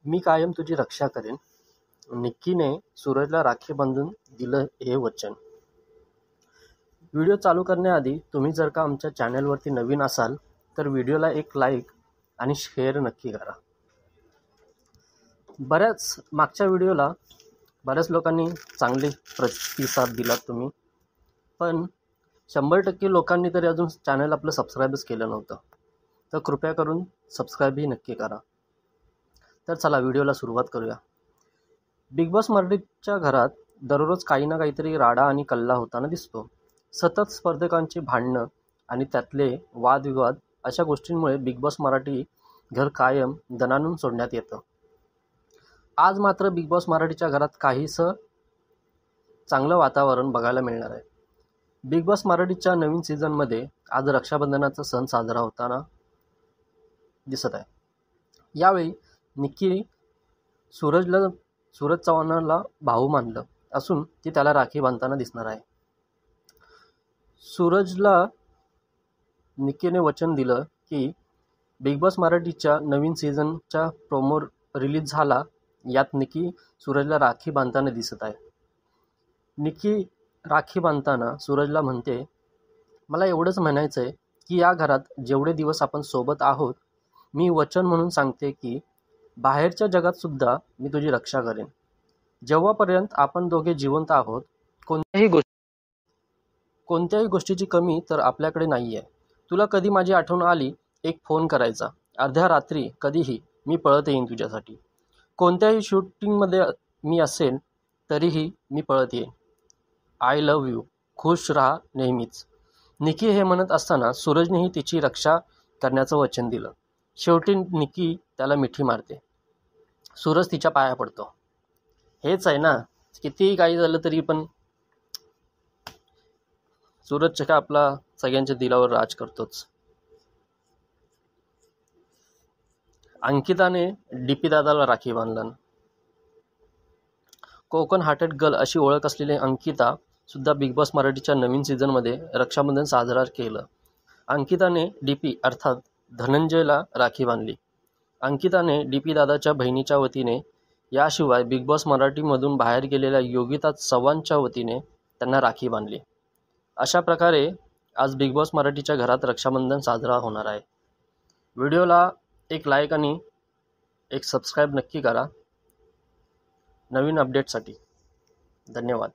मी कायम तुझी रक्षा करेन. निक्कीने सूरजला राखी बांधून दिलं हे वचन. व्हिडिओ चालू करण्याआधी तुम्ही जर का आमच्या चॅनलवरती नवीन असाल तर व्हिडिओला एक लाईक आणि शेअर नक्की करा. मागच्या व्हिडिओला बऱ्याच लोकांनी चांगले प्रतिसाद दिलात तुम्ही, पण 100% लोकांनी तरी अजून चॅनल आपलं सबस्क्राईबच केलं नव्हतं. तर कृपया करून सबस्क्राईबही नक्की करा. तर चला व्हिडिओला सुरुवात करूया. बिग बॉस मराठीच्या घरात दररोज काही ना काहीतरी राडा आणि कल्ला होताना दिसतो. सतत स्पर्धकांची भांडणं आणि त्यातले वादविवाद अशा गोष्टींमुळे बिग बॉस मराठी घर कायम दणाणून सोडण्यात येतं. आज मात्र बिग बॉस मराठीच्या घरात काहीसं चांगलं वातावरण बघायला मिळणार आहे. बिग बॉस मराठीच्या नवीन सीझनमध्ये आज रक्षाबंधनाचा सण साजरा होताना दिसत आहे. यावेळी निक्की सूरज चव्हाणला भाऊ मानलं असून ती त्याला राखी बांधताना दिसणार आहे. सूरजला निक्कीने वचन दिलं की बिग बॉस मराठीच्या नवीन सीझनचा प्रोमो रिलीज झाला. यात निक्की सूरजला राखी बांधताना दिसत आहे. निक्की राखी बांधताना सूरजला म्हणते, मला एवढंच म्हणायचं आहे की या घरात जेवढे दिवस आपण सोबत आहोत, मी वचन म्हणून सांगते की बाहेरच्या जगात सुद्धा मी तुझी रक्षा करेन. जेव्हापर्यंत आपण दोघे जिवंत आहोत, कोणत्याही गोष्टीची कमी तर आपल्याकडे नाही आहे. तुला कधी माझी आठवण आली, एक फोन करायचा. अर्ध्या रात्री कधीही मी पळत येईन तुझ्यासाठी. कोणत्याही शूटिंगमध्ये मी असेल तरीही मी पळत येईन. I love you. खुश राहा नेहमीच. निक्की हे म्हणत असताना सूरजनेही तिची रक्षा करण्याचं वचन दिलं. शेवटी निक्की त्याला मिठी मारते. सूरज तिच्या पाया पडतो. हेच आहे ना, कितीही काही झालं तरी पण सूरज का आपला सगळ्यांच्या दिलावर राज करतोच. अंकिताने डीपी दादाला राखी बांधलं. कोकण हार्टेड गर्ल अशी ओळख असलेली अंकिता सुद्धा बिग बॉस मराठीच्या नवीन सीझनमध्ये रक्षाबंधन साजरा केलं. अंकिताने डीपी अर्थात धनंजयला राखी बांधली. अंकिताने डीपी दादाच्या बहिणीच्या वतीने, याशिवाय बिग बॉस मराठीमधून बाहेर गेलेल्या योगिता चव्हाणच्या वतीने त्यांना राखी बांधली. अशा प्रकारे आज बिग बॉस मराठीच्या घरात रक्षाबंधन साजरा होणार आहे. व्हिडिओला एक लाईक आणि एक सबस्क्राईब नक्की करा नवीन अपडेटसाठी. धन्यवाद.